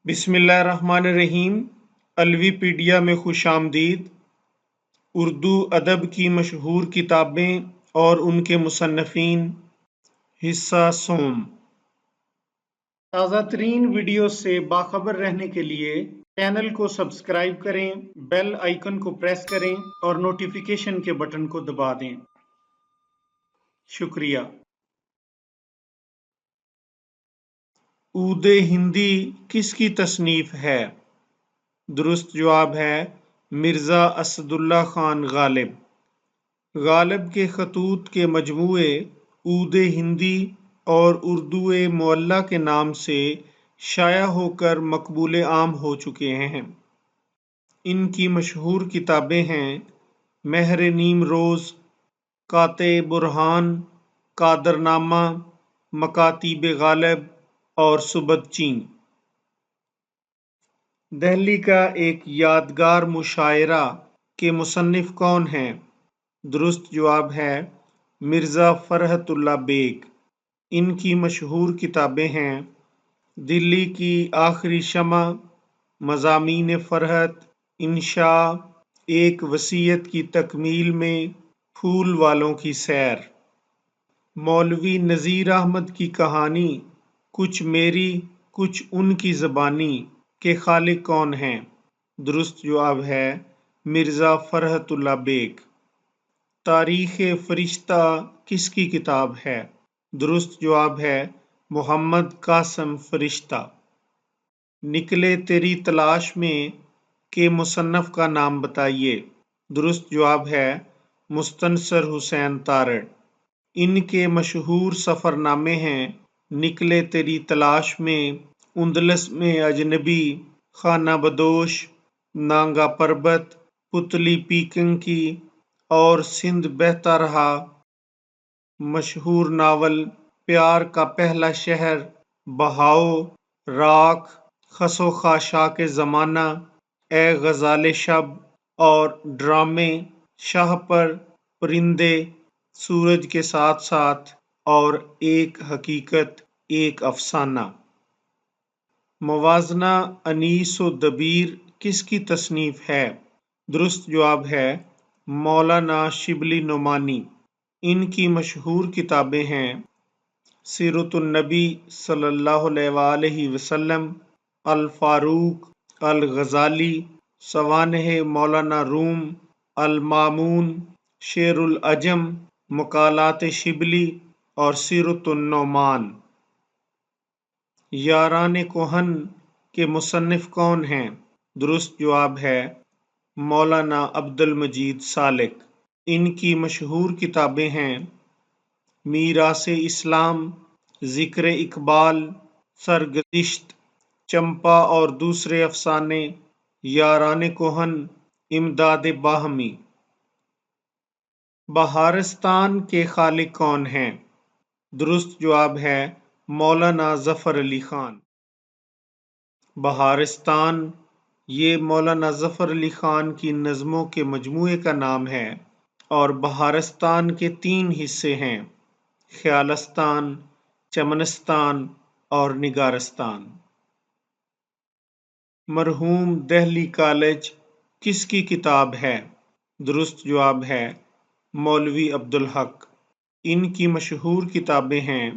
بسم اللہ الرحمن الرحیم۔ الوی پیڈیا میں خوش آمدید۔ اردو ادب کی مشہور کتابیں اور ان کے مصنفین، حصہ سوم۔ تازہ ترین ویڈیو سے باخبر رہنے کے لیے چینل کو سبسکرائب کریں، بیل آئیکن کو پریس کریں اور نوٹیفیکیشن کے بٹن کو دبا دیں۔ شکریہ۔ عود ہندی کس کی تصنیف ہے؟ درست جواب ہے مرزا اسد اللہ خان غالب۔ غالب کے خطوط کے مجموعے عود ہندی اور اردو معلیٰ کے نام سے شائع ہو کر مقبول عام ہو چکے ہیں۔ ان کی مشہور کتابیں ہیں مہر نیم روز، قاطع برہان، قادر نامہ، مکاتیب غالب اور سبکتچین۔ دہلی کا ایک یادگار مشاعرہ کے مصنف کون ہیں؟ درست جواب ہے مرزا فرحت اللہ بیگ۔ ان کی مشہور کتابیں ہیں دلی کی آخری شمع، مضامین فرحت، انشاء، ایک وصیت کی تکمیل میں، پھول والوں کی سیر۔ مولوی نذیر احمد کی کہانی کچھ میری کچھ ان کی زبانی کے خالق کون ہیں؟ درست جواب ہے مرزا فرحت اللہ بیگ۔ تاریخ فرشتہ کس کی کتاب ہے؟ درست جواب ہے محمد قاسم فرشتہ۔ نکلے تیری تلاش میں کے مصنف کا نام بتائیے۔ درست جواب ہے مستنصر حسین تارڑ۔ ان کے مشہور سفر نامے ہیں نکلے تیری تلاش میں، اندلس میں اجنبی، خانہ بدوش، نانگا پربت، پتلی پیکنگ کی اور سندھ بہتا رہا۔ مشہور ناول پیار کا پہلا شہر، بہاؤ، راکھ، خس و خاشاک زمانہ، اے غزال شب اور ڈرامے شاہ پر، پرندے، سورج کے ساتھ ساتھ اور ایک حقیقت ایک افسانہ۔ موازنہ انیس و دبیر کس کی تصنیف ہے؟ درست جواب ہے مولانا شبلی نعمانی۔ ان کی مشہور کتابیں ہیں سیرت النبی صلی اللہ علیہ وآلہ وسلم، الفاروق، الغزالی، سوانح مولانا روم، المامون، شعر العجم، مقالات شبلی اور سیرت النعمان۔ یاران کہن کے مصنف کون ہیں؟ درست جواب ہے مولانا عبد المجید سالک۔ ان کی مشہور کتابیں ہیں میراث اسلام، ذکر اقبال، سرگزشت، چمپا اور دوسرے افسانے، یاران کہن، امداد باہمی۔ بہارستان کے خالق کون ہیں؟ درست جواب ہے مولانا ظفر علی خان۔ بہارستان یہ مولانا ظفر علی خان کی نظموں کے مجموعے کا نام ہے اور بہارستان کے 3 حصے ہیں خیالستان، چمنستان اور نگارستان۔ مرحوم دہلی کالج کس کی کتاب ہے؟ درست جواب ہے مولوی عبدالحق۔ ان کی مشہور کتابیں ہیں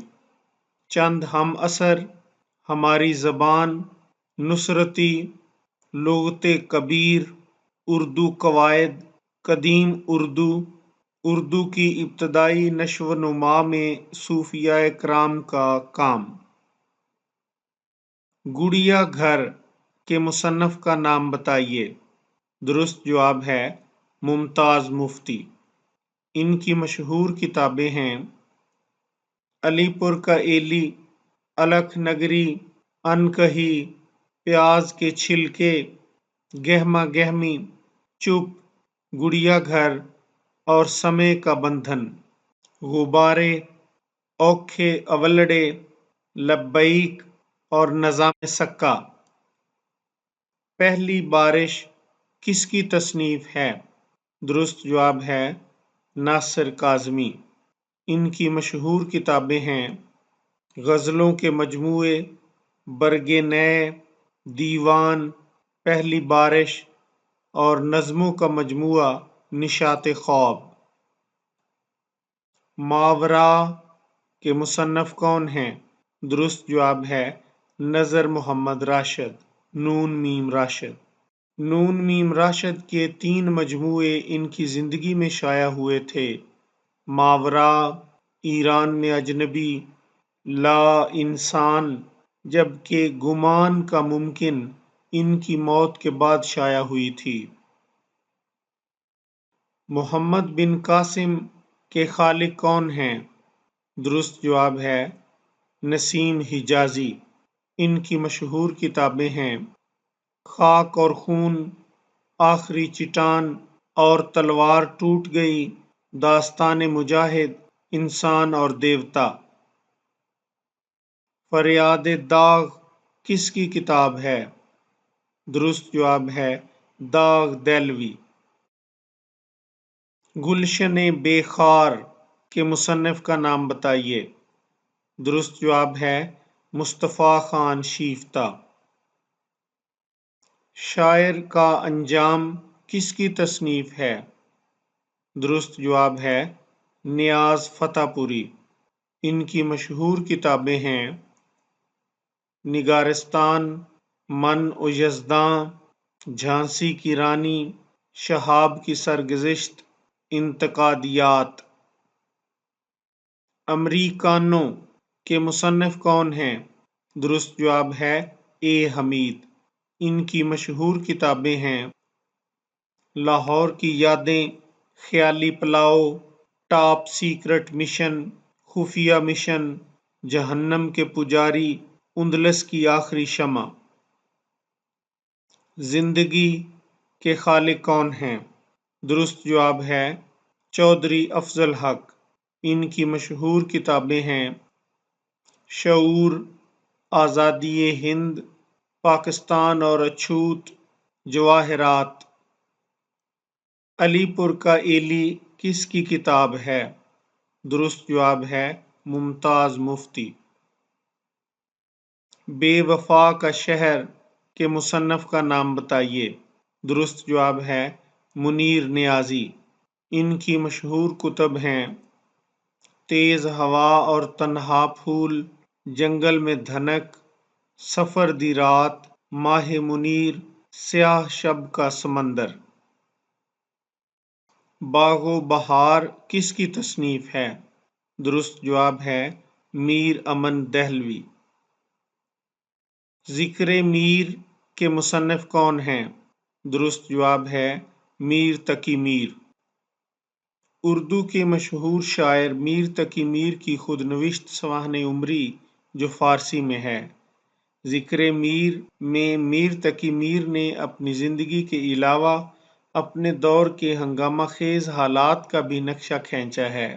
چند ہم عصر، ہماری زبان، نصرتی، لغت کبیر، اردو قواعد، قدیم اردو، اردو کی ابتدائی نشو و نما میں صوفیاء کرام کا کام۔ گڑیا گھر کے مصنف کا نام بتائیے۔ درست جواب ہے ممتاز مفتی۔ ان کی مشہور کتابیں ہیں علی پور کا ایلی، الکھ نگری، ان کہی، پیاز کے چھلکے، گہما گہمی، چپ، گڑیا گھر اور سمے کا بندھن۔ غبارے، اوکھے اولڑے، لبیک اور نظام سکہ۔ پہلی بارش کس کی تصنیف ہے؟ درست جواب ہے ناصر کاظمی۔ ان کی مشہور کتابیں ہیں غزلوں کے مجموعے، برگ نئے، دیوان، پہلی بارش اور نظموں کا مجموعہ نشاط خواب۔ ماورا کے مصنف کون ہیں؟ درست جواب ہے نذر محمد راشد، نون میم راشد۔ نون میم راشد کے 3 مجموعے ان کی زندگی میں شائع ہوئے تھے: ماورا، ایران میں اجنبی، لا انسان، جبکہ گمان کا ممکن ان کی موت کے بعد شائع ہوئی تھی۔ محمد بن قاسم کے خالق کون ہیں؟ درست جواب ہے نسیم حجازی۔ ان کی مشہور کتابیں ہیں: خاک اور خون، آخری چٹان اور تلوار ٹوٹ گئی، داستان مجاہد، انسان اور دیوتا۔ فریاد داغ کس کی کتاب ہے؟ درست جواب ہے داغ دہلوی۔ گلشن بے خار کے مصنف کا نام بتائیے۔ درست جواب ہے مصطفیٰ خان شیفتہ۔ شاعر کا انجام کس کی تصنیف ہے؟ درست جواب ہے نیاز فتح پوری۔ ان کی مشہور کتابیں ہیں: نگارستان، من و یزداں، جھانسی کی رانی، شہاب کی سرگزشت، انتقادیات۔ امریکانو کے مصنف کون ہیں؟ درست جواب ہے اے حمید۔ ان کی مشہور کتابیں ہیں: لاہور کی یادیں، خیالی پلاؤ، ٹاپ سیکرٹ مشن، خفیہ مشن، جہنم کے پجاری، اندلس کی آخری شمع۔ زندگی کے خالق کون ہیں؟ درست جواب ہے چودھری افضل حق۔ ان کی مشہور کتابیں ہیں: شعور، آزادی ہند، پاکستان اور اچھوت، جواہرات۔ علی پور کا ایلی کس کی کتاب ہے؟ درست جواب ہے ممتاز مفتی۔ بے وفا کا شہر کے مصنف کا نام بتائیے۔ درست جواب ہے منیر نیازی۔ ان کی مشہور کتب ہیں: تیز ہوا اور تنہا پھول، جنگل میں دھنک، سفر دی رات، ماہ منیر، سیاہ شب کا سمندر۔ باغ و بہار کس کی تصنیف ہے؟ درست جواب ہے میر امن دہلوی۔ ذکر میر کے مصنف کون ہیں؟ درست جواب ہے میر تقی میر۔ اردو کے مشہور شاعر میر تقی میر کی خود نوشت سوانح عمری جو فارسی میں ہے۔ ذکر میر میں میر تقی میر نے اپنی زندگی کے علاوہ اپنے دور کے ہنگامہ خیز حالات کا بھی نقشہ کھینچا ہے۔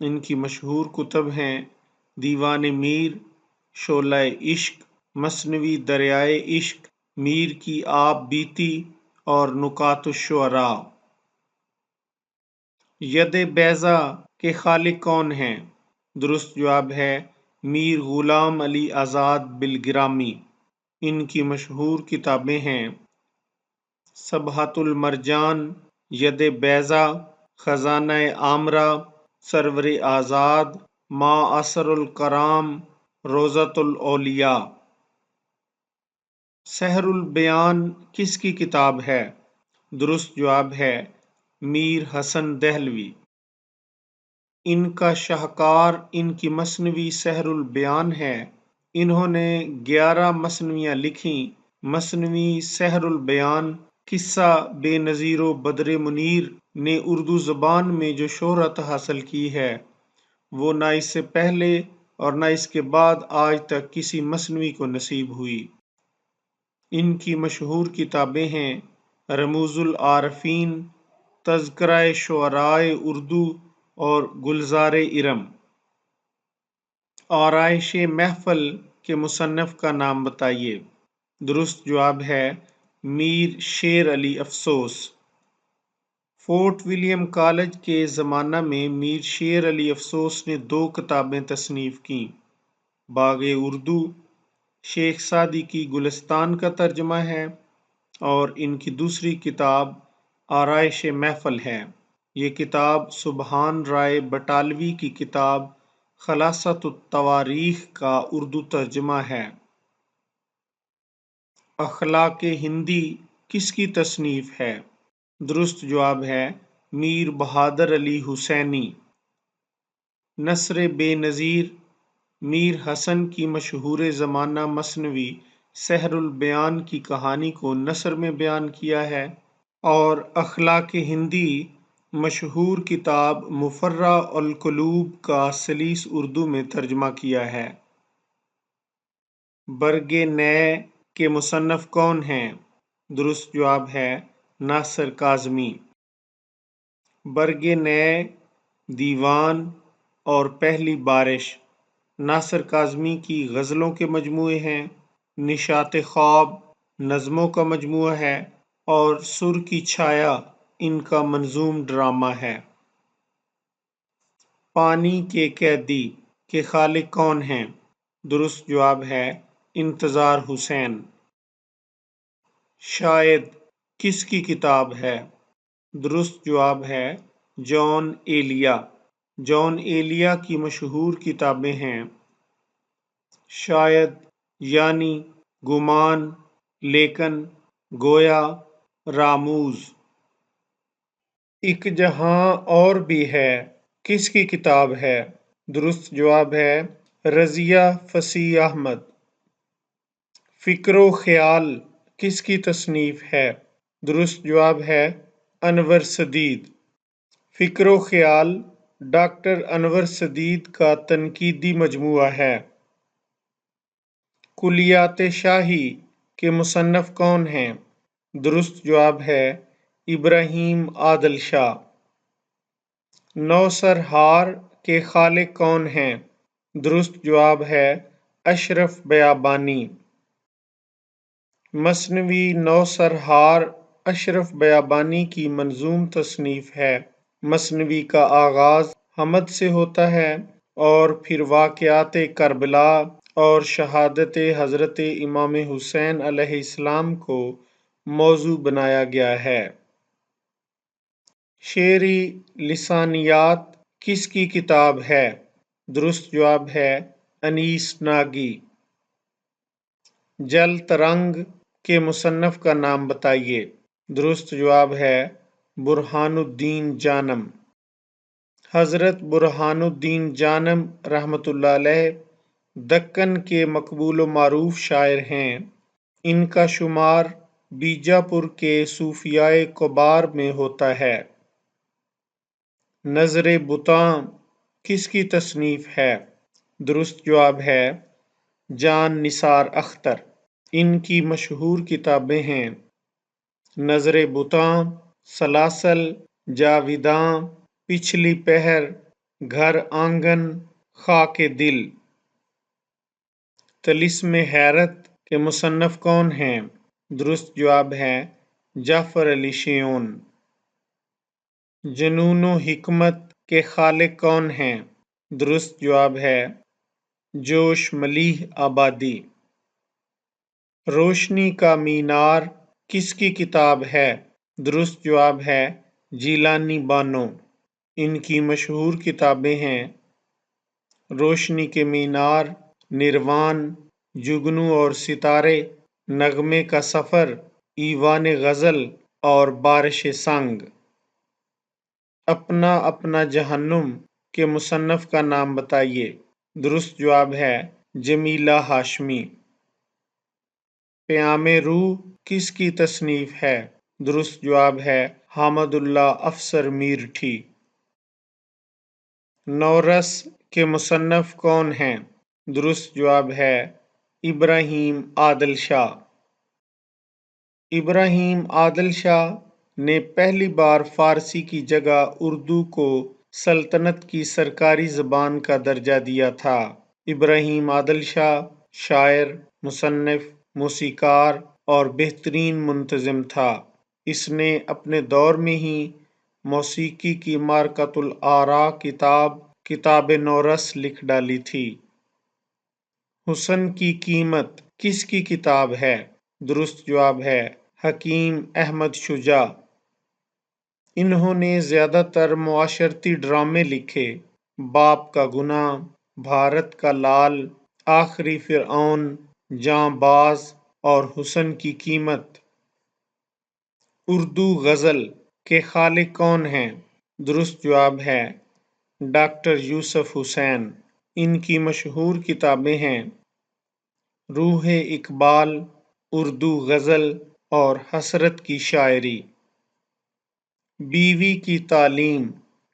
ان کی مشہور کتب ہیں: دیوان میر، شعلہ عشق، مثنوی دریائے عشق، میر کی آپ بیتی اور نکات الشعراء۔ ید بیضا کے خالق کون ہیں؟ درست جواب ہے میر غلام علی آزاد بالگرامی۔ ان کی مشہور کتابیں ہیں: سبحۃ المرجان، ید بیضا، خزانہ عامرہ، سرور آزاد، ما اثر الکرام، روضۃ الاولیاء۔ سحر البیان کس کی کتاب ہے؟ درست جواب ہے میر حسن دہلوی۔ ان کا شاہکار ان کی مثنوی سحر البیان ہے۔ انہوں نے 11 مثنویاں لکھیں۔ مثنوی سحر البیان، قصہ بے نظیر و بدر منیر نے اردو زبان میں جو شہرت حاصل کی ہے وہ نہ اس سے پہلے اور نہ اس کے بعد آج تک کسی مثنوی کو نصیب ہوئی۔ ان کی مشہور کتابیں ہیں: رموز العارفین، تذکرہ شعرائے اردو اور گلزار ارم۔ آرائش محفل کے مصنف کا نام بتائیے۔ درست جواب ہے میر شیر علی افسوس۔ فورٹ ولیم کالج کے زمانہ میں میر شیر علی افسوس نے 2 کتابیں تصنیف کیں: باغ اردو، شیخ سعدی کی گلستان کا ترجمہ ہے، اور ان کی دوسری کتاب آرائش محفل ہے۔ یہ کتاب سبحان رائے بٹالوی کی کتاب خلاصۃ التواریخ کا اردو ترجمہ ہے۔ اخلاق ہندی کس کی تصنیف ہے؟ درست جواب ہے میر بہادر علی حسینی۔ نثر بے نظیر میر حسن کی مشہور زمانہ مثنوی سحر البیان کی کہانی کو نثر میں بیان کیا ہے، اور اخلاق ہندی مشہور کتاب مفرح القلوب کا سلیس اردو میں ترجمہ کیا ہے۔ برگ نع کے مصنف کون ہیں؟ درست جواب ہے ناصر کاظمی۔ برگ نع، دیوان اور پہلی بارش ناصر کاظمی کی غزلوں کے مجموعے ہیں۔ نشاط خواب نظموں کا مجموعہ ہے، اور سر کی چھایا ان کا منظوم ڈرامہ ہے۔ پانی کے قیدی کے خالق کون ہیں؟ درست جواب ہے انتظار حسین۔ شاید کس کی کتاب ہے؟ درست جواب ہے جان ایلیا۔ جان ایلیا کی مشہور کتابیں ہیں شاید، یعنی، گمان، لیکن، گویا، راموز۔ ایک جہاں اور بھی ہے کس کی کتاب ہے؟ درست جواب ہے رضیہ فصیح احمد۔ فکر و خیال کس کی تصنیف ہے؟ درست جواب ہے انور سدید۔ فکر و خیال ڈاکٹر انور سدید کا تنقیدی مجموعہ ہے۔ کلیات شاہی کے مصنف کون ہیں؟ درست جواب ہے ابراہیم عادل شاہ۔ نوسر ہار کے خالق کون ہیں؟ درست جواب ہے اشرف بیابانی۔ مثنوی نوسر ہار اشرف بیابانی کی منظوم تصنیف ہے۔ مثنوی کا آغاز حمد سے ہوتا ہے، اور پھر واقعات کربلا اور شہادت حضرت امام حسین علیہ السلام کو موضوع بنایا گیا ہے۔ شعری لسانیات کس کی کتاب ہے؟ درست جواب ہے انیس ناگی۔ جل ترنگ کے مصنف کا نام بتائیے۔ درست جواب ہے برہان الدین جانم۔ حضرت برہان الدین جانم رحمۃ اللہ علیہ دکن کے مقبول و معروف شاعر ہیں۔ ان کا شمار بیجاپور کے صوفیاء کبار میں ہوتا ہے۔ نظر بتاں کس کی تصنیف ہے؟ درست جواب ہے جان نثار اختر۔ ان کی مشہور کتابیں ہیں نظر بتاں، سلاسل، جاویداں، پچھلی پہر، گھر آنگن، خاک دل۔ طلسم حیرت کے مصنف کون ہیں؟ درست جواب ہے جعفر علی شیون۔ جنون و حکمت کے خالق کون ہیں؟ درست جواب ہے جوش ملیح آبادی۔ روشنی کا مینار کس کی کتاب ہے؟ درست جواب ہے جیلانی بانو۔ ان کی مشہور کتابیں ہیں روشنی کے مینار، نروان، جگنو اور ستارے، نغمے کا سفر، ایوان غزل اور بارش سنگ۔ اپنا اپنا جہنم کے مصنف کا نام بتائیے۔ درست جواب ہے جمیلہ ہاشمی۔ پیام روح کس کی تصنیف ہے؟ درست جواب ہے حامد اللہ افسر میرٹھی۔ نورس کے مصنف کون ہیں؟ درست جواب ہے ابراہیم عادل شاہ۔ ابراہیم عادل شاہ نے پہلی بار فارسی کی جگہ اردو کو سلطنت کی سرکاری زبان کا درجہ دیا تھا۔ ابراہیم عادل شاہ شاعر، مصنف، موسیقار اور بہترین منتظم تھا۔ اس نے اپنے دور میں ہی موسیقی کی معرکۃ الآراء کتاب نورس لکھ ڈالی تھی۔ حسن کی قیمت کس کی کتاب ہے؟ درست جواب ہے حکیم احمد شجاع۔ انہوں نے زیادہ تر معاشرتی ڈرامے لکھے: باپ کا گناہ، بھارت کا لال، آخری فرعون، جاں باز اور حسن کی قیمت۔ اردو غزل کے خالق کون ہیں؟ درست جواب ہے ڈاکٹر یوسف حسین۔ ان کی مشہور کتابیں ہیں روح اقبال، اردو غزل اور حسرت کی شاعری۔ بیوی کی تعلیم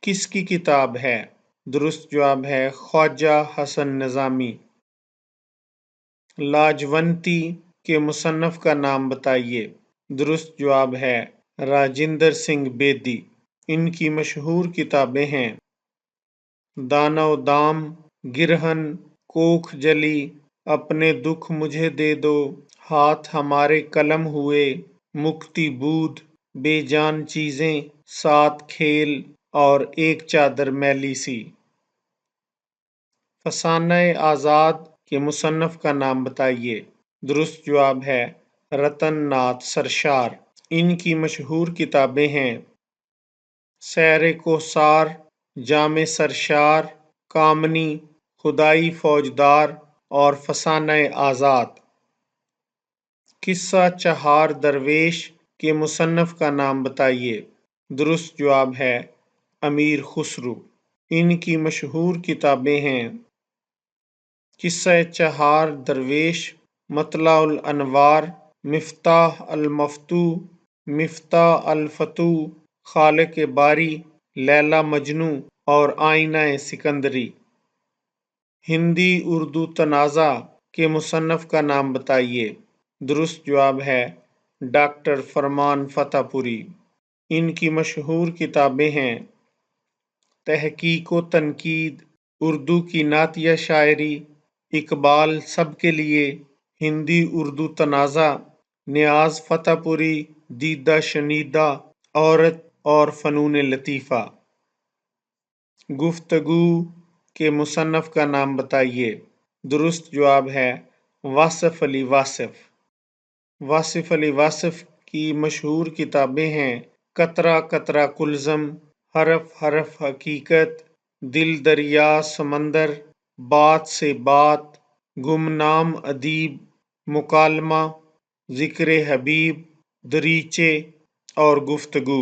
کس کی کتاب ہے؟ درست جواب ہے خواجہ حسن نظامی۔ لاجونتی کے مصنف کا نام بتائیے۔ درست جواب ہے راجندر سنگھ بیدی۔ ان کی مشہور کتابیں ہیں دانو دام، گرہن، کوکھ جلی، اپنے دکھ مجھے دے دو، ہاتھ ہمارے قلم ہوئے، مکتی بود، بے جان چیزیں، سات کھیل اور ایک چادر میلی سی۔ فسانہ آزاد کے مصنف کا نام بتائیے۔ درست جواب ہے رتن ناتھ سرشار۔ ان کی مشہور کتابیں ہیں سیر کوثار، جام سرشار، کامنی، خدائی فوجدار اور فسانہ آزاد۔ قصہ چہار درویش کے مصنف کا نام بتائیے۔ درست جواب ہے امیر خسرو۔ ان کی مشہور کتابیں ہیں قصہ چہار درویش، مطلع الانوار، مفتاح المفتوح، مفتاح الفتوح، خالق باری، لیلی مجنوں اور آئینہ سکندری۔ ہندی اردو تنازع کے مصنف کا نام بتائیے۔ درست جواب ہے ڈاکٹر فرمان فتح پوری۔ ان کی مشہور کتابیں ہیں تحقیق و تنقید، اردو کی نعتیہ شاعری، اقبال سب کے لیے، ہندی اردو تنازع، نیاز فتح پوری، دیدہ شنیدہ، عورت اور فنون لطیفہ۔ گفتگو کے مصنف کا نام بتائیے۔ درست جواب ہے واصف علی واصف۔ واصف علی واصف کی مشہور کتابیں ہیں قطرہ قطرہ کلزم، حرف حرف حقیقت، دل دریا سمندر، بات سے بات، گمنام ادیب، مکالمہ، ذکر حبیب، دریچے اور گفتگو۔